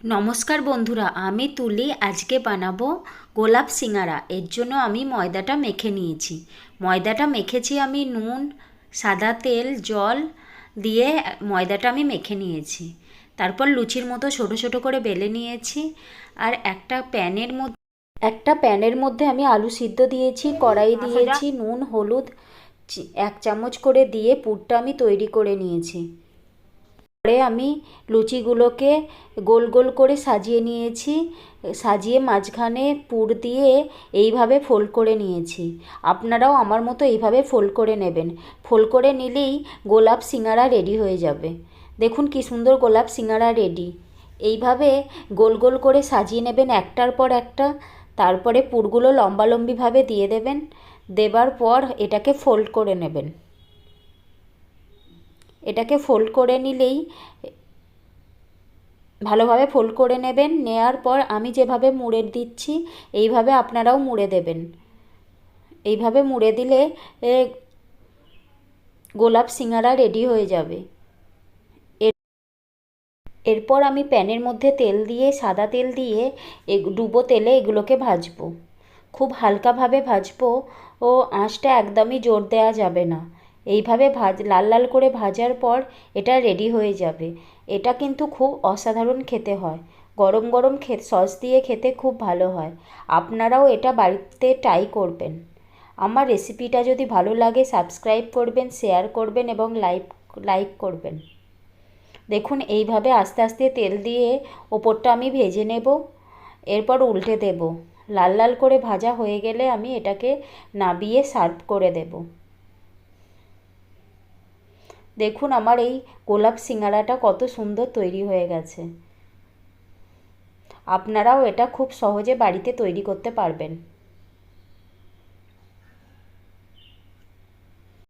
নমস্কার বন্ধুরা, আমি তুলি। আজকে বানাবো গোলাপ সিঙ্গারা। এর জন্য আমি ময়দাটা মেখে নিয়েছি। ময়দাটা মেখেছি আমি নুন, সাদা তেল, জল দিয়ে ময়দাটা আমি মেখে নিয়েছি। তারপর লুচির মতো ছোট ছোট করে বেলে নিয়েছি। আর একটা প্যানের মধ্যে আমি আলু সিদ্ধ দিয়েছি, কড়াই দিয়েছি, নুন হলুদ 1 চামচ করে দিয়ে পুরটা আমি তৈরি করে নিয়েছি। পরে আমি লুচিগুলোকে গোল গোল করে সাজিয়ে নিয়েছি। সাজিয়ে মাঝখানে পুর দিয়ে এইভাবে ফোল্ড করে নিয়েছি। আপনারাও আমার মতো এইভাবে ফোল্ড করে নেবেন। ফোল্ড করে নিলেই গোলাপ সিঙ্গারা রেডি হয়ে যাবে। দেখুন কি সুন্দর গোলাপ সিঙ্গারা রেডি। এইভাবে গোল গোল করে সাজিয়ে নেবেন একটার পর একটা। তারপরে পুরগুলো লম্বালম্বিভাবে দিয়ে দেবেন। দেবার পর এটাকে ফোল্ড করে নেবেন। এটাকে ফোল্ড করে নিলেই ভালোভাবে ফোল্ড করে নেবেন। নেয়ার পর আমি যেভাবে মুড়ে দিচ্ছি এইভাবে আপনারাও মুড়ে দেবেন। এইভাবে মুড়ে দিলে গোলাপ সিঙ্গারা রেডি হয়ে যাবে। এরপর আমি প্যানের মধ্যে তেল দিয়ে, সাদা তেল দিয়ে ডুবো তেলে এগুলোকে ভাজবো। খুব হালকাভাবে ভাজবো ও আঁচটা একদমই জোর দেওয়া যাবে না। এইভাবে লাল লাল করে ভাজার পর এটা রেডি হয়ে যাবে। এটা কিন্তু খুব অসাধারণ খেতে হয়। গরম গরম সস দিয়ে খেতে খুব ভালো হয়। আপনারাও এটা বাড়িতে ট্রাই করবেন। আমার রেসিপিটা যদি ভালো লাগে সাবস্ক্রাইব করবেন, শেয়ার করবেন এবং লাইক করবেন। দেখুন এইভাবে আস্তে আস্তে তেল দিয়ে ওপরটা আমি ভেজে নেব। এরপর উল্টে দেব। লাল লাল করে ভাজা হয়ে গেলে আমি এটাকে নামিয়ে সার্ভ করে দেব। দেখুন আমার এই গোলাপ সিঙ্গারাটা কত সুন্দর তৈরি হয়ে গেছে। আপনারাও এটা খুব সহজে বাড়িতে তৈরি করতে পারবেন।